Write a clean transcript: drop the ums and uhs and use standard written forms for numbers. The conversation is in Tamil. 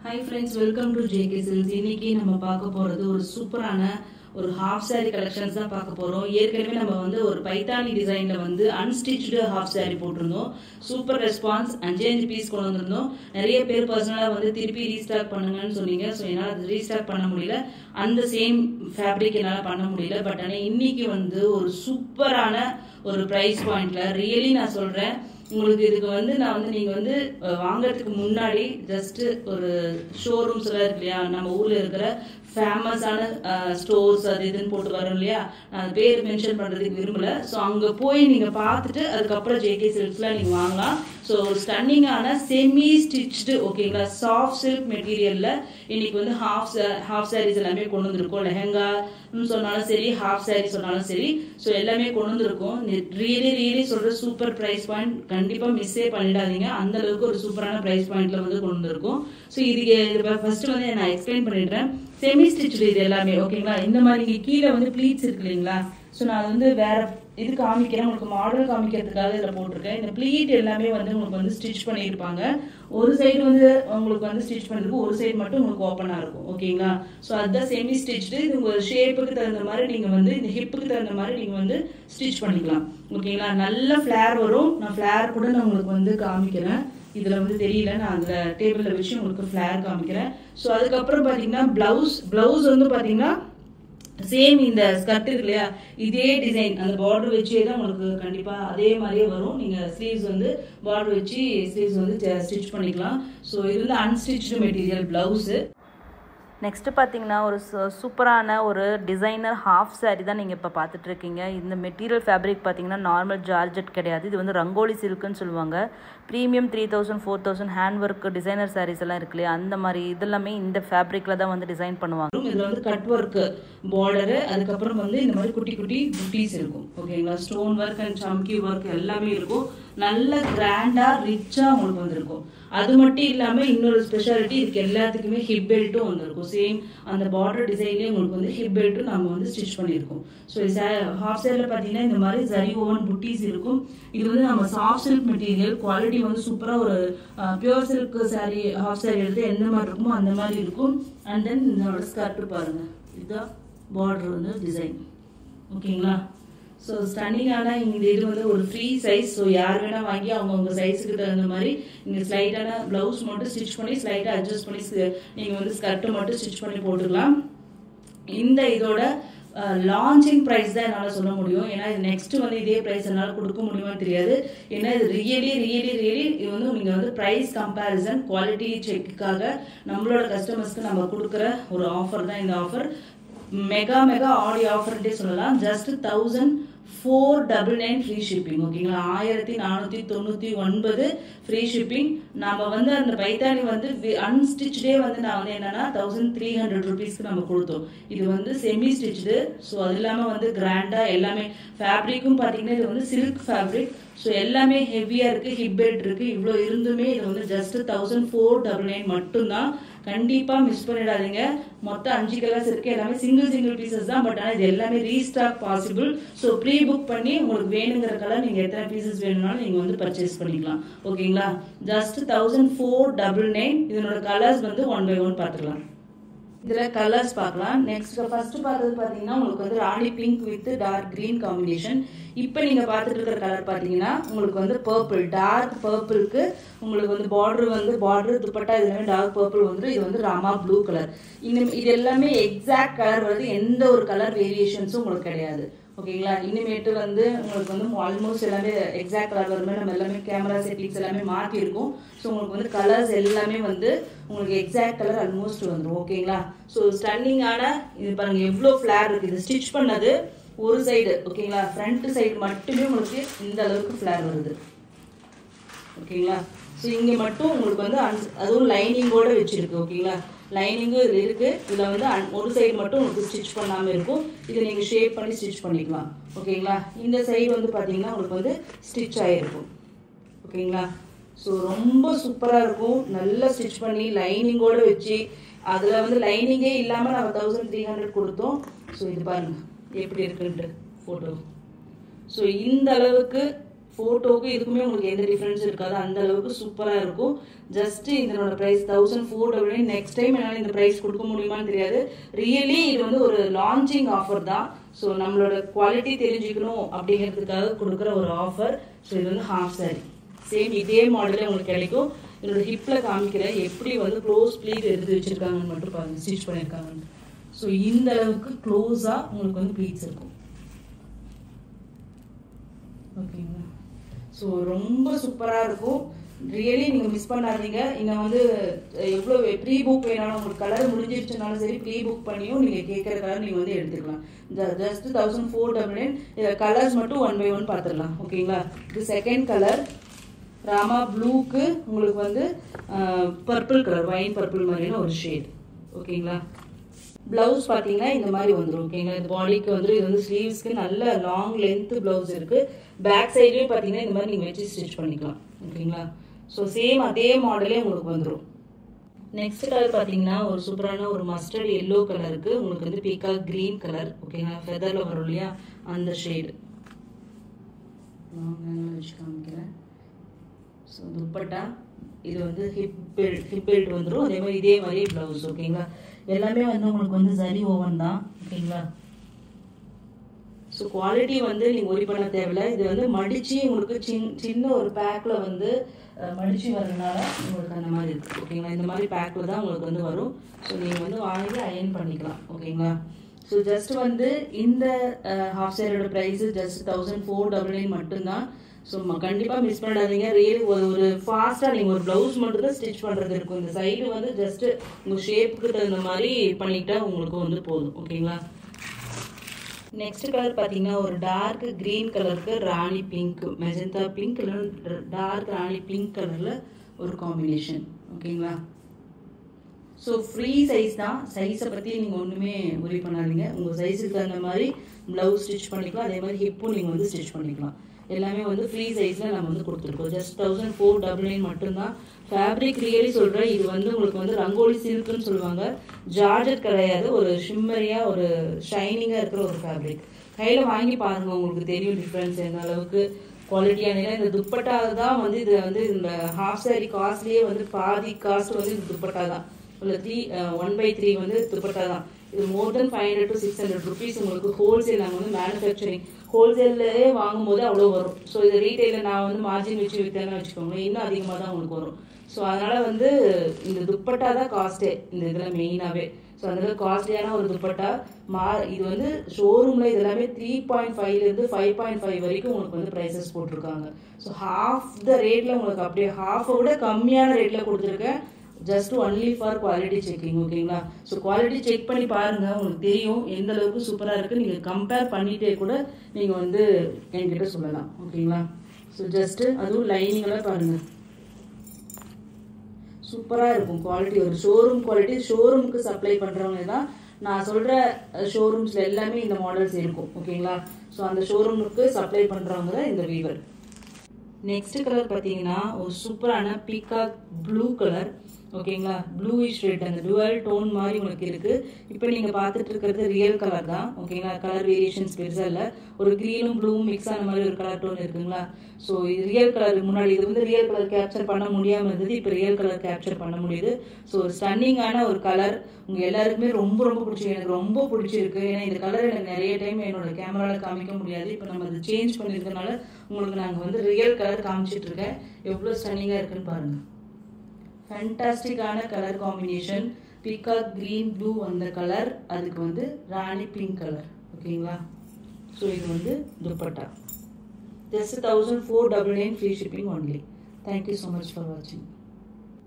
Hi friends, welcome to JK Silks. இன்னைக்கு நம்ம பார்க்க போறது ஒரு சூப்பரான ஒரு half saree collections தான் பார்க்க போறோம். ஏற்கனவே நம்ம வந்து ஒரு பைத்தானி டிசைன்ல வந்து unstitched half saree போட்டிருந்தோம். சூப்பர் ரெஸ்பான்ஸ் 5 பீஸ் கொண்டு வந்திருந்தோம். நிறைய பேர் பர்சனலா வந்து திருப்பி ரீஸ்டாக் பண்ணுங்கன்னு சொன்னீங்க. சோ என்னால ரீஸ்டாக் பண்ண முடியல. அந்த சேம் ஃபேப்ரிக் என்னால பண்ண முடியல. பட் ஆனா இன்னைக்கு வந்து ஒரு சூப்பரான ஒரு பிரைஸ் பாயிண்ட்ல ரியலி நான் சொல்றேன். உங்களுக்கு இதுக்கு வந்து நான் வந்து நீங்க வந்து வாங்குறதுக்கு முன்னாடி ஜஸ்ட் ஒரு ஷோரூம்ஸ் எல்லாம் இருக்கு இல்லையா, நம்ம ஊர்ல இருக்கிற ஃபேமஸான ஸ்டோர்ஸ் அது இதுன்னு போட்டு வரோம் இல்லையா, நான் பேர் மென்ஷன் பண்றதுக்கு விரும்பல. ஸோ அங்க போய் நீங்க பார்த்துட்டு அதுக்கப்புறம் ஜேகே சில்க்ஸ்லாம் நீங்க வாங்கலாம். ஸோ ஒரு ஸ்டன்னிங்கான செமி ஸ்டிச்டு ஓகேங்களா, சாஃப்ட் சில்க் மெட்டீரியல்ல இன்னைக்கு வந்து ஹாஃப் சாரீஸ் எல்லாமே கொண்டு வந்திருக்கோம். லெஹங்கா சொன்னாலும் சரி, ஹாஃப் சாரீ சொன்னாலும் சரி, ஸோ எல்லாமே கொண்டு வந்திருக்கோம். ரியலி சொல்ற சூப்பர் பிரைஸ் பாயிண்ட், கண்டிப்பா மிஸ்ஸே பண்ணிடாதீங்க. அந்த அளவுக்கு ஒரு சூப்பரான பிரைஸ் பாயிண்ட்ல வந்து கொண்டு வந்திருக்கோம். ஸோ இதுக்கு ஃபர்ஸ்ட் வந்து நான் எக்ஸ்பிளைன் பண்ணிடுறேன். செமி ஸ்டிச் இது எல்லாமே ஓகேங்களா. இந்த மாதிரி இங்க கீழே வந்து ப்ளீட்ஸ் இருக்கு இல்லைங்களா, ஸோ நான் வந்து வேற இது காமிக்கிறேன், உங்களுக்கு மாடல் காமிக்கிறதுக்காக இதில் போட்டிருக்கேன். இந்த ப்ளீட் எல்லாமே வந்து உங்களுக்கு வந்து ஸ்டிச் பண்ணியிருப்பாங்க. ஒரு சைடு வந்து உங்களுக்கு வந்து ஸ்டிச் பண்ணிருக்கும், ஒரு சைடு மட்டும் உங்களுக்கு ஓப்பனாக இருக்கும் ஓகேங்களா. ஸோ அதுதான் செமி ஸ்டிச்டு. இது உங்க ஷேப்புக்கு தகுந்த மாதிரி நீங்க வந்து இந்த ஹிப்புக்கு தகுந்த மாதிரி நீங்க வந்து ஸ்டிச் பண்ணிக்கலாம் ஓகேங்களா. நல்ல ஃபிளேர் வரும். நான் ஃபிளேர் கூட நான் உங்களுக்கு வந்து காமிக்கிறேன். இதுல வந்து தெரியல, நான் அதுல டேபிள்ல வச்சு உங்களுக்கு ஃபிளேர் காமிக்கிறேன். ஸோ அதுக்கப்புறம் பாத்தீங்கன்னா பிளவுஸ் வந்து பாத்தீங்கன்னா சேம் இந்த ஸ்கர்ட் இருக்கு இல்லையா, இதே டிசைன் அந்த பார்டர் வச்சே தான் உங்களுக்கு கண்டிப்பா அதே மாதிரியே வரும். நீங்க ஸ்லீவ்ஸ் வந்து பார்டர் வச்சு ஸ்லீவ்ஸ் வந்து ஸ்டிச் பண்ணிக்கலாம். ஸோ இது வந்து அன்ஸ்டிச்டு மெட்டீரியல் பிளவுஸ். நெக்ஸ்ட்டு பார்த்தீங்கன்னா ஒரு சூப்பரான ஒரு டிசைனர் ஹாஃப் சாரீ தான் நீங்கள் இப்போ பார்த்துட்ருக்கீங்க. இந்த மெட்டீரியல் ஃபேப்ரிக் பார்த்தீங்கன்னா நார்மல் ஜார்ஜெட் கிடையாது, இது வந்து ரங்கோலி சில்க்குன்னு சொல்லுவாங்க. Premium 3000 4000 hand work designer sarees எல்லாம் இருக்கு இல்லையா, அந்த மாதிரி இதெல்லாமே இந்த ஃபேப்ரிக்கில் தான் வந்து டிசைன் பண்ணுவாங்க. இதில் வந்து கட் ஒர்க் பார்டரு, அதுக்கப்புறம் வந்து இந்த மாதிரி குட்டி குட்டி புட்டீஸ் இருக்கும் ஓகேங்களா. ஸ்டோன் ஒர்க் அண்ட் சம்கி ஒர்க் எல்லாமே இருக்கும். நல்ல கிராண்டா ரிச்சா உங்களுக்கு வந்திருக்கும். அது மட்டும் இல்லாம இன்னொரு ஸ்பெஷாலிட்டி இதுக்கு எல்லாத்துக்குமே ஹிப் பெல்ட்டும் வந்திருக்கும். சேம் அந்த பார்டர் டிசைன்லயே உங்களுக்கு வந்து ஹிப் பெல்ட்டும் நம்ம வந்து ஸ்டிச் பண்ணியிருக்கோம். ஸோ ஹாஃப் சைட்ல பாத்தீங்கன்னா இந்த மாதிரி ஜரி ஓவன் புட்டீஸ் இருக்கும். இது வந்து நம்ம சாஃப்ட் சில்க் மெட்டீரியல், குவாலிட்டி வந்து சூப்பரா ஒரு pure silk sorry half sorry எடுத்து எந்த மாதிரி இருக்குமோ அந்த மாதிரி இருக்கும். அண்ட் தென் இதோட ஸ்கர்ட் பாருங்க, இதுதான் பார்டர் வந்து டிசைன் ஓகேங்களா. ஸோ ஸ்டன்னிங்கான இது வந்து ஒரு ஃப்ரீ சைஸ். ஸோ யார் வேணா வாங்கி அவங்கவுங்க சைஸுக்கு தகுந்த மாதிரி நீங்கள் ஸ்லைட்டான பிளவுஸ் மட்டும் ஸ்டிச் பண்ணி ஸ்லைட்டாக அட்ஜஸ்ட் பண்ணி நீங்கள் வந்து ஸ்கர்ட்டு மட்டும் ஸ்டிச் பண்ணி போட்டுக்கலாம். இந்த இதோட லான்ச்சிங் ப்ரைஸ் தான் என்னால் சொல்ல முடியும். ஏன்னா இது நெக்ஸ்ட் வந்து இதே ப்ரைஸ் என்னால் கொடுக்க முடியுமான்னு தெரியாது. ஏன்னா இது ரியலி இது வந்து நீங்கள் வந்து ப்ரைஸ் கம்பேரிசன் குவாலிட்டி செக்குக்காக நம்மளோட கஸ்டமர்ஸ்க்கு நம்ம கொடுக்குற ஒரு ஆஃபர் தான் இந்த ஆஃபர். மெகா ஆடி ஆஃபர்ன்றே சொல்லலாம். ஜஸ்ட் 1499 ஃப்ரீ ஷிப்பிங் ஓகேங்களா. 1499 ஃப்ரீ ஷிப்பிங். நம்ம வந்து அந்த பைத்தானி வந்து அன்ஸ்டிச்சே வந்து நான் வந்து என்னன்னா 1300 ருபீஸ்க்கு நம்ம கொடுத்தோம். இது வந்து செமி ஸ்டிச்டு. ஸோ அது இல்லாமல் வந்து கிராண்டா எல்லாமே ஃபேப்ரிக்கும் பார்த்தீங்கன்னா இது வந்து சில்க் ஃபேப்ரிக். ஸோ எல்லாமே ஹெவியா இருக்கு, ஹிப் பெல்ட் இருக்கு. இவ்வளோ இருந்துமே இது வந்து ஜஸ்ட் 1499 மட்டும்தான். கண்டிப்பா மிஸ் பண்ணிடாதீங்க. மொத்தம் 5 கலர்ஸ் இருக்கு, எல்லாமே சிங்கிள் பீசஸ் தான். பட் ஆனால் இது எல்லாமே restock possible. So pre book பண்ணி உங்களுக்கு வேணுங்கிற கலர் நீங்க எத்தனை பீசஸ் வேணும்னாலும் நீங்க வந்து பர்ச்சேஸ் பண்ணிக்கலாம் ஓகேங்களா. ஜஸ்ட் 1499. இதனோட கலர்ஸ் வந்து 1 by 1 பார்த்துக்கலாம். இதுல கலர்ஸ் பார்க்கலாம். நெக்ஸ்ட் ஃபர்ஸ்ட் பார்த்தது பாத்தீங்கன்னா உங்களுக்கு வந்து rani pink with dark green combination. இப்போ நீங்க பார்த்துட்டு இருக்கிற கலர் பாத்தீங்கன்னா உங்களுக்கு வந்து பர்பிள், டார்க் பர்பிளுக்கு உங்களுக்கு வந்து பார்டர் துப்பட்டா இதுலமே டார்க் பர்பிள் வந்து இது வந்து ராமா ப்ளூ கலர். இது எல்லாமே எக்ஸாக்ட் கலர் வருது, எந்த ஒரு கலர் வேரியேஷன்ஸும் உங்களுக்கு கிடையாது ஓகேங்களா. இனிமேட்டு வந்து உங்களுக்கு வந்து ஆல்மோஸ்ட் எல்லாமே எக்ஸாக்ட் கலர் வருமே, நம்ம எல்லாமே கேமரா செட்டிங்ஸ் எல்லாமே மாற்றி இருக்கும். ஸோ உங்களுக்கு வந்து கலர்ஸ் எல்லாமே வந்து உங்களுக்கு எக்ஸாக்ட் கலர் ஆல்மோஸ்ட் வந்துடும் ஓகேங்களா. ஸோ ஸ்டன்னிங்கான இது பாருங்க எவ்வளோ ஃபிளேர் இருக்கு. இது ஸ்டிச் பண்ணது ஒரு சைடு ஓகேங்களா, ஃப்ரண்ட் சைடு மட்டுமே உங்களுக்கு இந்த அளவுக்கு ஃபிளேர் வருது ஓகேங்களா. ஸோ இங்கே மட்டும் உங்களுக்கு வந்து அதுவும் லைனிங்கோட வச்சிருக்கு ஓகேங்களா. லைனிங்கும் இது இருக்கு. இதில் வந்து ஒரு சைடு மட்டும் உங்களுக்கு ஸ்டிச் பண்ணாமல் இருக்கும். இதை நீங்கள் ஷேப் பண்ணி ஸ்டிச் பண்ணிக்கலாம் ஓகேங்களா. இந்த சைடு வந்து பார்த்தீங்கன்னா உங்களுக்கு வந்து ஸ்டிச் ஆகிருக்கும் ஓகேங்களா. ஸோ ரொம்ப சூப்பராக இருக்கும். நல்லா ஸ்டிச் பண்ணி லைனிங்கோட வச்சு, அதில் வந்து லைனிங்கே இல்லாமல் நம்ம 1300 கொடுத்தோம். ஸோ இது பாருங்க எப்படி இருக்குன்ட்டு ஃபோட்டோ. ஸோ இந்த அளவுக்கு ஃபோட்டோக்கு இதுக்குமே உங்களுக்கு எந்த டிஃப்ரென்ஸ் இருக்காது, அந்த அளவுக்கு சூப்பராக இருக்கும். ஜஸ்ட் இதனோட ப்ரைஸ் 1499. நெக்ஸ்ட் டைம் என்னால் இந்த ப்ரைஸ் கொடுக்க முடியுமான்னு தெரியாது. ரியலி இது வந்து ஒரு லான்ச்சிங் ஆஃபர் தான். ஸோ நம்மளோட குவாலிட்டி தெரிஞ்சுக்கணும் அப்படிங்கிறதுக்காக கொடுக்குற ஒரு ஆஃபர். ஸோ இது வந்து ஹாஃப் சாரி, சேம் இதே மாடலே உங்களுக்கு கிடைக்கும். என்னோட ஹிப்பில் காமிக்கிறேன் எப்படி வந்து க்ளோஸ் ப்ளீட் எடுத்து வச்சுருக்காங்கன்னு மட்டும் பாருங்கள், ஸ்டிச் பண்ணியிருக்காங்கன்னு. ஸோ இந்த அளவுக்கு க்ளோஸாக உங்களுக்கு வந்து ப்ளீட்ஸ் இருக்கும். ஓகேங்களா? ஸோ ரொம்ப சூப்பராக இருக்கும். ரியலி நீங்கள் மிஸ் பண்ணாதீங்க. இன்னும் வந்து எவ்வளோ ப்ரீ புக் வேணாலும் உங்களுக்கு கலர் முடிஞ்சிருச்சுனாலும் சரி ப்ரீ புக் பண்ணியும் நீங்கள் கேட்குற கலர் நீங்கள் வந்து எடுத்துக்கலாம். ஜஸ்ட் 1499. இதில் கலர்ஸ் மட்டும் 1 by 1 பார்த்துடலாம். ஓகேங்களா? இது செகண்ட் கலர் ராமா ப்ளூக்கு உங்களுக்கு வந்து பர்பிள் கலர், வைன் பர்பிள் மாதிரியான ஒரு ஷேட். ஓகேங்களா? ப்ளவுஸ் பார்த்தீங்கன்னா இந்த மாதிரி வந்துடும். ஓகேங்களா? இந்த பாடிக்கு வந்துடும். இது வந்து ஸ்லீவ்ஸ்க்கு நல்ல லாங் லென்த் ப்ளவுஸ் இருக்குது. பேக் சைட்லேயும் பார்த்தீங்கன்னா இந்த மாதிரி நீங்கள் வச்சு ஸ்டிச் பண்ணிக்கலாம். ஓகேங்களா? ஸோ சேம் அதே மாடலே உங்களுக்கு வந்துடும். நெக்ஸ்ட் கலர் பார்த்தீங்கன்னா ஒரு சூப்பரான ஒரு மஸ்டர்ட் எல்லோ கலருக்கு உங்களுக்கு வந்து பீகாக் கிரீன் கலர். ஓகேங்களா? ஃபெதரில் வரும் இல்லையா அந்த ஷேடு வச்சு காமிக்கிறேன். ஸோ துப்பட்டா இது வந்து ஹிப் பெல்ட் வந்துடும். அதே மாதிரி இதே மாதிரி ப்ளவுஸ். ஓகேங்களா? எல்லாமே வந்து உங்களுக்கு வந்து சரி ஓவன் தான். ஓகேங்களா? ஸோ குவாலிட்டி வந்து நீங்கள் ஒரி பண்ண தேவையில்லை. இது வந்து மடித்து உங்களுக்கு சின்ன ஒரு பேக்கில் வந்து மடித்து வரதுனால உங்களுக்கு அந்த மாதிரி இருக்குது. ஓகேங்களா? இந்த மாதிரி பேக்கில் தான் உங்களுக்கு வந்து வரும். ஸோ நீங்கள் வந்து வாங்கி அயர்ன் பண்ணிக்கலாம். ஓகேங்களா? ஸோ ஜஸ்ட் வந்து இந்த ஹாஃப் சாரியோட ப்ரைஸு ஜஸ்ட் 1499 மட்டும்தான். ஸோ கண்டிப்பாக மிஸ் பண்ணாதீங்க. ரியலி ஒரு ஃபாஸ்ட்டாக நீங்கள் ஒரு ப்ளவுஸ் மட்டும் தான் ஸ்டிச் பண்ணுறது இருக்கும். இந்த சைடு வந்து ஜஸ்ட்டு உங்கள் ஷேப்புக்கு தகுந்த மாதிரி பண்ணிக்கிட்டா உங்களுக்கு வந்து போதும். ஓகேங்களா? நெக்ஸ்ட் கலர் பார்த்தீங்கன்னா ஒரு டார்க் க்ரீன் கலருக்கு ராணி பிங்க், மெஜந்தா பிங்க் இல்லை டார்க் ராணி பிங்க் கலரில் ஒரு காம்பினேஷன். ஓகேங்களா? ஸோ ஃப்ரீ சைஸ் தான். சைஸை பற்றி நீங்கள் ஒன்றுமே ஒரி பண்ணாதீங்க. உங்கள் சைஸுக்கு தகுந்த மாதிரி ப்ளவுஸ் ஸ்டிச் பண்ணிக்கலாம். அதே மாதிரி ஹிப்பும் நீங்கள் வந்து ஸ்டிச் பண்ணிக்கலாம். எல்லாமே வந்து ஃப்ரீ சைஸில் நம்ம வந்து கொடுத்துருக்கோம். ஜஸ்ட் 1499 மட்டும்தான். ஃபேப்ரிக் ரியலி சொல்கிறேன், இது வந்து உங்களுக்கு வந்து ரங்கோலி சில்க்குன்னு சொல்லுவாங்க. ஜார்ஜெட் கிடையாது, ஒரு ஷிம்மரியாக ஒரு ஷைனிங்காக இருக்கிற ஒரு ஃபேப்ரிக். கையில் வாங்கி பாருங்கள், உங்களுக்கு தெரியும் டிஃப்ரென்ஸ் எந்த அளவுக்கு குவாலிட்டியான. இந்த துப்பட்டா தான் வந்து இது வந்து இந்த ஹாஃப் சாரி காஸ்ட்லேயே வந்து பாதி காஸ்ட் வந்து இது துப்பட்டா தான். இல்லை 1/3 வந்து துப்பட்டா தான். இது மோர் தென் 500 to 600 rupees உங்களுக்கு ஹோல்சேல். நாங்கள் வந்து மேனுஃபேக்சரிங் ஹோல்சேல்லே வாங்கும்போது அவ்வளோ வரும். ஸோ இது ரீட்டைலில் நான் வந்து மார்ஜின் வச்சு விற்றேன்னு வச்சுக்கோங்க, இன்னும் அதிகமாக தான் உங்களுக்கு வரும். ஸோ அதனால் வந்து இந்த துப்பட்டா தான் காஸ்ட்டே இந்த இதில் மெயினாகவே. ஸோ அதில் காஸ்ட்லியான ஒரு துப்பட்டா இது வந்து ஷோரூமில் இது எல்லாமே 3.5லேருந்து 5.5 வரைக்கும் உங்களுக்கு வந்து ப்ரைஸஸ் போட்டிருக்காங்க. ஸோ ஹாஃப் த ரேட்டில் உங்களுக்கு அப்படியே ஹாஃபை விட கம்மியான ரேட்டில் கொடுத்துருக்கேன். Just only for quality checking. ஓகேங்களா? ஸோ குவாலிட்டி செக் பண்ணி பாருங்கள், உங்களுக்கு தெரியும் எந்த அளவுக்கு சூப்பராக இருக்குது. நீங்கள் கம்பேர் பண்ணிகிட்டே கூட நீங்கள் வந்து என்கிட்ட சொல்லலாம். ஓகேங்களா? ஸோ ஜஸ்ட்டு அதுவும் லைனிங்கெல்லாம் பாருங்கள், சூப்பராக இருக்கும் குவாலிட்டி. ஒரு ஷோரூம் குவாலிட்டி. ஷோரூமுக்கு சப்ளை பண்ணுறவங்க தான் நான் சொல்கிற ஷோரூம்ஸில் எல்லாமே இந்த மாடல்ஸ் இருக்கும். ஓகேங்களா? ஸோ அந்த ஷோரூமுக்கு சப்ளை பண்ணுறவங்க தான் இந்த வீவர். நெக்ஸ்ட் கலர் பார்த்தீங்கன்னா ஒரு சூப்பரான பீகாக் ப்ளூ கலர். ஓகேங்களா? ப்ளூயிஷ் ரெட், அந்த டுவல் டோன் மாதிரி உங்களுக்கு இருக்குது. இப்போ நீங்கள் பார்த்துட்டு இருக்கிறது ரியல் கலர் தான். ஓகேங்களா? கலர் வேரியேஷன்ஸ் பெருசாக இல்லை. ஒரு க்ரீனும் ப்ளூவும் மிக்ஸ் ஆன மாதிரி ஒரு கலர் டோன் இருக்குங்களா? ஸோ இது ரியல் கலர். முன்னாடி இது வந்து ரியல் கலர் கேப்சர் பண்ண முடியாமல் இருந்தது, இப்போ ரியல் கலர் கேப்சர் பண்ண முடியுது. ஸோ ஒரு ஸ்டன்னிங்கான ஒரு கலர். உங்கள் எல்லாருக்குமே ரொம்ப ரொம்ப பிடிச்சிருக்கு. எனக்கு ரொம்ப பிடிச்சிருக்கு. ஏன்னா இந்த கலர் எனக்கு நிறைய டைம் என்னோட கேமராவில் காமிக்க முடியாது. இப்போ நம்ம அதை சேஞ்ச் பண்ணியிருக்கனால உங்களுக்கு நாங்கள் வந்து ரியல் கலர் காமிச்சிட்டு இருக்கேன். எவ்வளோ ஸ்டன்னிங்காக இருக்குன்னு பாருங்கள். ஃபேண்டாஸ்டிக்கான colour combination. Peacock green blue அந்த கலர், அதுக்கு வந்து ராணி பிங்க் கலர். ஓகேங்களா? ஸோ இது வந்து dupatta. Just 1499 free shipping only. Thank you so much for வாட்சிங்.